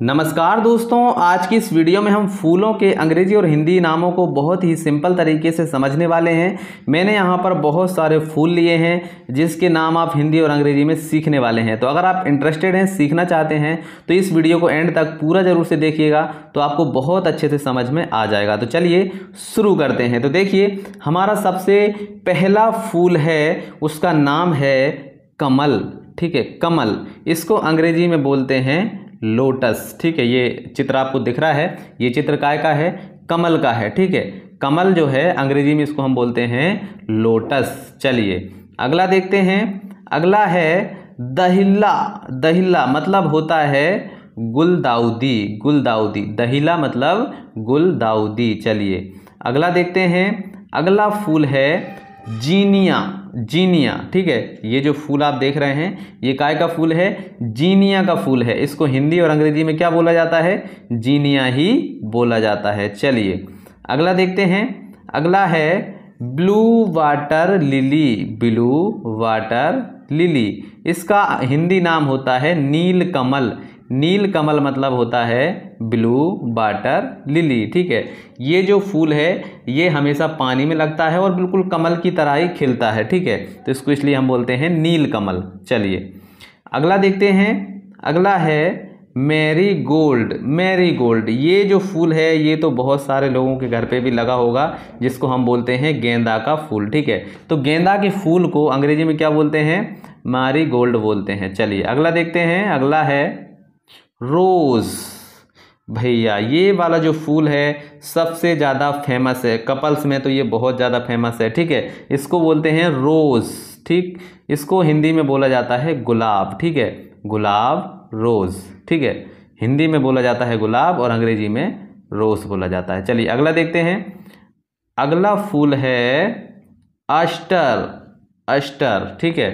नमस्कार दोस्तों, आज की इस वीडियो में हम फूलों के अंग्रेजी और हिंदी नामों को बहुत ही सिंपल तरीके से समझने वाले हैं। मैंने यहाँ पर बहुत सारे फूल लिए हैं जिसके नाम आप हिंदी और अंग्रेजी में सीखने वाले हैं। तो अगर आप इंटरेस्टेड हैं, सीखना चाहते हैं तो इस वीडियो को एंड तक पूरा जरूर से देखिएगा, तो आपको बहुत अच्छे से समझ में आ जाएगा। तो चलिए शुरू करते हैं। तो देखिए, हमारा सबसे पहला फूल है, उसका नाम है कमल। ठीक है, कमल, इसको अंग्रेजी में बोलते हैं लोटस। ठीक है, ये चित्र आपको दिख रहा है, ये चित्र काय का है? कमल का है। ठीक है, कमल जो है अंग्रेजी में इसको हम बोलते हैं लोटस। चलिए अगला देखते हैं। अगला है दहिल्ला। दहिल्ला मतलब होता है गुलदाउदी। गुलदाउदी, दहिला मतलब गुलदाउदी। चलिए अगला देखते हैं। अगला फूल है जीनिया। जीनिया, ठीक है, ये जो फूल आप देख रहे हैं ये काय का फूल है? जीनिया का फूल है। इसको हिंदी और अंग्रेजी में क्या बोला जाता है? जीनिया ही बोला जाता है। चलिए अगला देखते हैं। अगला है blue water lily. Blue water lily, इसका हिंदी नाम होता है नील कमल। नील कमल मतलब होता है ब्लू वाटर लिली। ठीक है, ये जो फूल है ये हमेशा पानी में लगता है और बिल्कुल कमल की तरह ही खिलता है। ठीक है, तो इसको इसलिए हम बोलते हैं नील कमल। चलिए अगला देखते हैं। अगला है मैरी गोल्ड। मैरी गोल्ड, ये जो फूल है ये तो बहुत सारे लोगों के घर पे भी लगा होगा, जिसको हम बोलते हैं गेंदा का फूल। ठीक है, तो गेंदा के फूल को अंग्रेजी में क्या बोलते हैं? मैरी गोल्ड बोलते हैं। चलिए अगला देखते हैं। अगला है रोज। भैया ये वाला जो फूल है सबसे ज़्यादा फेमस है, कपल्स में तो ये बहुत ज़्यादा फेमस है। ठीक है, इसको बोलते हैं रोज। ठीक, इसको हिंदी में बोला जाता है गुलाब। ठीक है, गुलाब, रोज। ठीक है, हिंदी में बोला जाता है गुलाब और अंग्रेजी में रोज बोला जाता है। चलिए अगला देखते हैं। अगला फूल है अस्टर। अस्टर, ठीक है,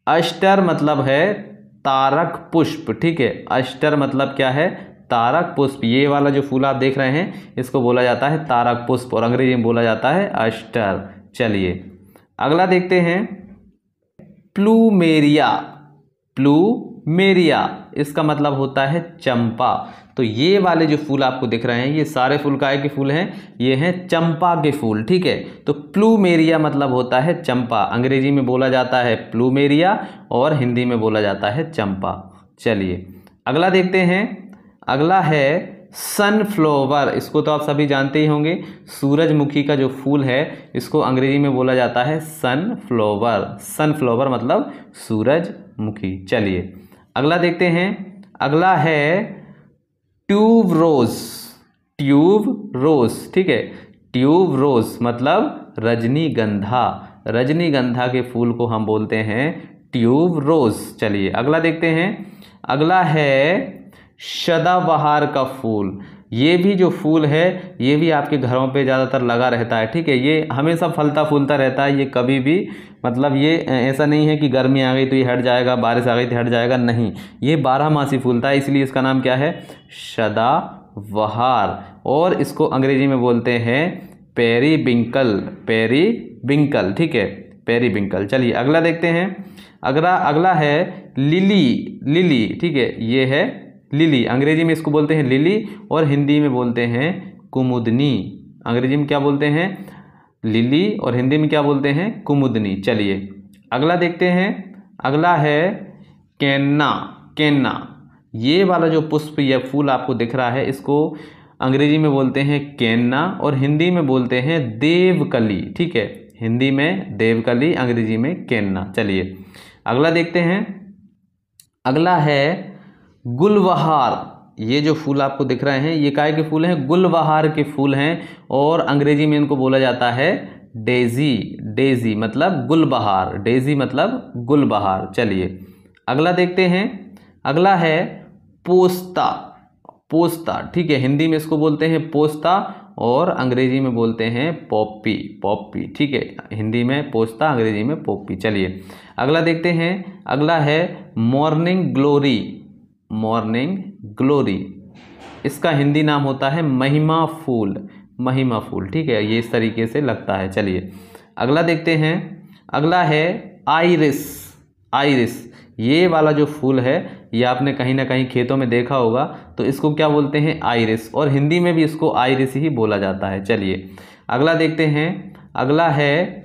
अस्टर मतलब है तारक पुष्प। ठीक है, अस्टर मतलब क्या है? तारक पुष्प। ये वाला जो फूल आप देख रहे हैं इसको बोला जाता है तारक पुष्प और अंग्रेजी में बोला जाता है अस्टर। चलिए अगला देखते हैं। प्लूमेरिया। प्लूमेरिया, इसका मतलब होता है चंपा। तो ये वाले जो फूल आपको दिख रहे हैं ये सारे फूल काय के फूल हैं? ये हैं चंपा के फूल। ठीक है, तो प्लूमेरिया मतलब होता है चंपा। अंग्रेजी में बोला जाता है प्लूमेरिया और हिंदी में बोला जाता है चंपा। चलिए अगला देखते हैं। अगला है सनफ्लावर। इसको तो आप सभी जानते ही होंगे, सूरजमुखी का जो फूल है इसको अंग्रेजी में बोला जाता है सनफ्लावर। सनफ्लावर मतलब सूरजमुखी। चलिए अगला देखते हैं। अगला है ट्यूब रोज। ट्यूब रोज, ठीक है, ट्यूब रोज मतलब रजनीगंधा। रजनीगंधा के फूल को हम बोलते हैं ट्यूब रोज। चलिए अगला देखते हैं। अगला है सदाबहार का फूल। ये भी जो फूल है ये भी आपके घरों पे ज़्यादातर लगा रहता है। ठीक है, ये हमेशा फलता फूलता रहता है, ये कभी भी मतलब ये ऐसा नहीं है कि गर्मी आ गई तो ये हट जाएगा, बारिश आ गई तो हट जाएगा, नहीं, ये 12 मासी फूलता है, इसलिए इसका नाम क्या है? सदाबहार। और इसको अंग्रेजी में बोलते हैं पेरीविंकल। पेरीविंकल, ठीक है, पेरीविंकल। चलिए अगला देखते हैं। अगला है लिली। लिली, ठीक है, ये है लिली। अंग्रेजी में इसको बोलते हैं लिली और हिंदी में बोलते हैं कुमुदनी। अंग्रेजी में क्या बोलते हैं? लिली और हिंदी में क्या बोलते हैं? कुमुदनी। चलिए अगला देखते हैं। अगला है केन्ना। केन्ना, ये वाला जो पुष्प या फूल आपको दिख रहा है इसको अंग्रेजी में बोलते हैं केन्ना और हिंदी में बोलते हैं देवकली। ठीक है, हिंदी में देवकली, अंग्रेजी में केन्ना। चलिए अगला देखते हैं। अगला है गुलबहार। ये जो फूल आपको दिख रहे हैं ये काय के फूल हैं? गुलबहार के फूल हैं और अंग्रेजी में इनको बोला जाता है डेजी। डेजी मतलब गुलबहार, डेजी मतलब गुलबहार। चलिए अगला देखते हैं। अगला है पोस्ता। पोस्ता, ठीक है, हिंदी में इसको बोलते हैं पोस्ता और अंग्रेजी में बोलते हैं पॉपी। पॉपी, ठीक है, हिंदी में पोस्ता, अंग्रेजी में पॉपी। चलिए अगला देखते हैं। अगला है मॉर्निंग ग्लोरी। मॉर्निंग ग्लोरी, इसका हिंदी नाम होता है महिमा फूल। महिमा फूल, ठीक है, ये इस तरीके से लगता है। चलिए अगला देखते हैं। अगला है आइरिस। आइरिस, ये वाला जो फूल है ये आपने कहीं ना कहीं खेतों में देखा होगा। तो इसको क्या बोलते हैं? आइरिस, और हिंदी में भी इसको आइरिस ही बोला जाता है। चलिए अगला देखते हैं। अगला है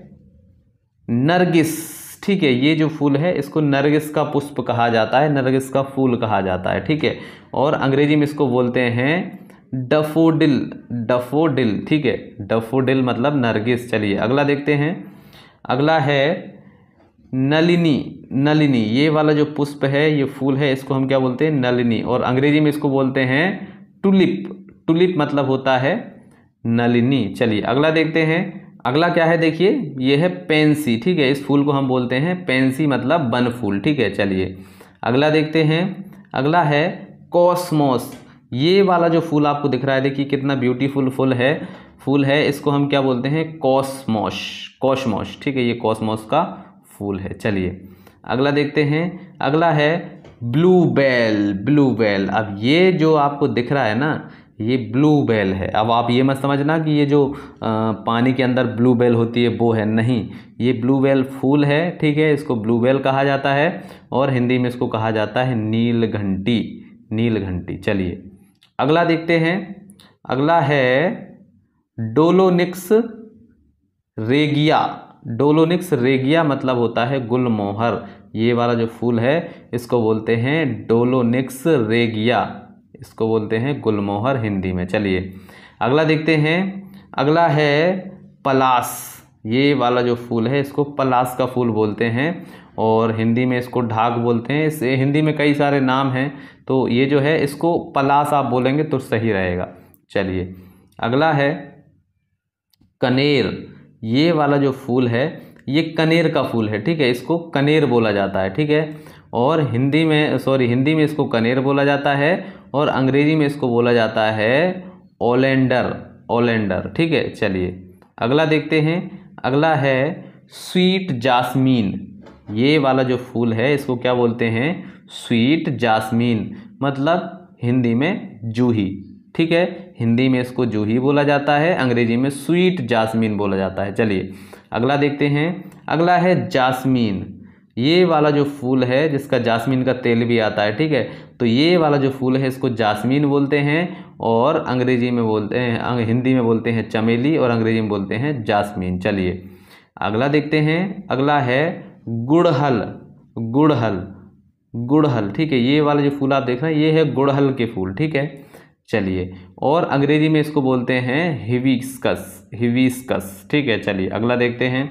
नरगिस। ठीक है, ये जो फूल है इसको नरगिस का पुष्प कहा जाता है, नरगिस का फूल कहा जाता है। ठीक है, और अंग्रेजी में इसको बोलते हैं डफोडिल, डफोडिल। ठीक है, डफोडिल मतलब नरगिस। चलिए अगला देखते हैं। अगला है नलिनी। नलिनी, ये वाला जो पुष्प है, ये फूल है, इसको हम क्या बोलते हैं? नलिनी, और अंग्रेजी में इसको बोलते हैं टुलिप। टुलिप मतलब होता है नलिनी। चलिए अगला देखते हैं। अगला क्या है? देखिए ये है पेंसी। ठीक है, इस फूल को हम बोलते हैं पेंसी मतलब बनफूल। ठीक है, चलिए अगला देखते हैं। अगला है कॉस्मोस। ये वाला जो फूल आपको दिख रहा है, देखिए कितना ब्यूटीफुल फूल है, इसको हम क्या बोलते हैं? Cosmos, Cosmos. ठीक है, ये कॉस्मोस का फूल है। चलिए अगला देखते हैं। अगला है ब्लूबेल। ब्लूबेल, अब ये जो आपको दिख रहा है ना, ये ब्लूबेल है। अब आप ये मत समझना कि ये जो पानी के अंदर ब्लूबेल होती है वो है, नहीं, ये ब्लूबेल फूल है। ठीक है, इसको ब्लूबेल कहा जाता है, और हिंदी में इसको कहा जाता है नीलघंटी, नीलघंटी। चलिए अगला देखते हैं। अगला है डोलोनिक्स रेगिया। डोलोनिक्स रेगिया मतलब होता है गुलमोहर। ये वाला जो फूल है इसको बोलते हैं डोलोनिक्स रेगिया, इसको बोलते हैं गुलमोहर हिंदी में। चलिए अगला देखते हैं। अगला है पलास। ये वाला जो फूल है इसको पलास का फूल बोलते हैं, और हिंदी में इसको ढाक बोलते हैं। इस हिंदी में कई सारे नाम हैं, तो ये जो है इसको पलास आप बोलेंगे तो सही रहेगा। चलिए अगला है कनेर। ये वाला जो फूल है ये कनेर का फूल है। ठीक है, इसको कनेर बोला जाता है। ठीक है, और हिंदी में इसको कनेर बोला जाता है, और अंग्रेजी में इसको बोला जाता है ओलेंडर, ओलेंडर। ठीक है, चलिए अगला देखते हैं। अगला है स्वीट जास्मीन। ये वाला जो फूल है इसको क्या बोलते हैं? स्वीट जास्मीन मतलब हिंदी में जूही। ठीक है, हिंदी में इसको जूही बोला जाता है, अंग्रेजी में स्वीट जास्मीन बोला जाता है। चलिए अगला देखते हैं। अगला है जास्मीन। ये वाला जो फूल है जिसका जास्मीन का तेल भी आता है। ठीक है, तो ये वाला जो फूल है इसको जास्मीन बोलते हैं, और अंग्रेजी में बोलते हैं, हिंदी में बोलते हैं चमेली, और अंग्रेजी में बोलते हैं जास्मीन। चलिए अगला देखते हैं। अगला है गुड़हल। गुड़हल, गुड़हल। ठीक है, ये वाला जो फूल आप देख रहे हैं ये है गुड़हल के फूल। ठीक है, चलिए, और अंग्रेजी में इसको बोलते हैं हिबिस्कस, हिबिस्कस। ठीक है, चलिए अगला देखते हैं।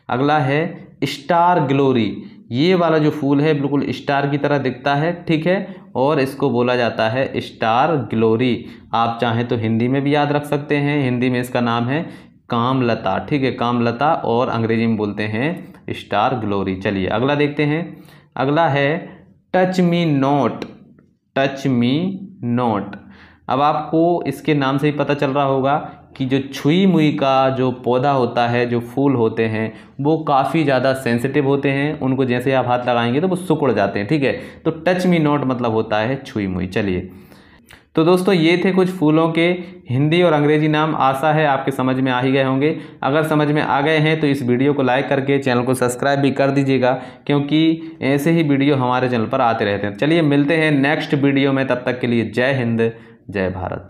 अगला है स्टार ग्लोरी। ये वाला जो फूल है बिल्कुल स्टार की तरह दिखता है। ठीक है, और इसको बोला जाता है स्टार ग्लोरी। आप चाहें तो हिंदी में भी याद रख सकते हैं, हिंदी में इसका नाम है कामलता। ठीक है, कामलता, और अंग्रेजी में बोलते हैं स्टार ग्लोरी। चलिए अगला देखते हैं। अगला है touch me not. Touch me not, अब आपको इसके नाम से ही पता चल रहा होगा कि जो छुई मुई का जो पौधा होता है, जो फूल होते हैं, वो काफ़ी ज़्यादा सेंसिटिव होते हैं। उनको जैसे आप हाथ लगाएंगे तो वो सिकुड़ जाते हैं। ठीक है, तो टच मी नॉट मतलब होता है छुई मुई। चलिए, तो दोस्तों ये थे कुछ फूलों के हिंदी और अंग्रेजी नाम। आशा है आपके समझ में आ ही गए होंगे। अगर समझ में आ गए हैं तो इस वीडियो को लाइक करके चैनल को सब्सक्राइब भी कर दीजिएगा, क्योंकि ऐसे ही वीडियो हमारे चैनल पर आते रहते हैं। चलिए मिलते हैं नेक्स्ट वीडियो में, तब तक के लिए जय हिंद, जय भारत।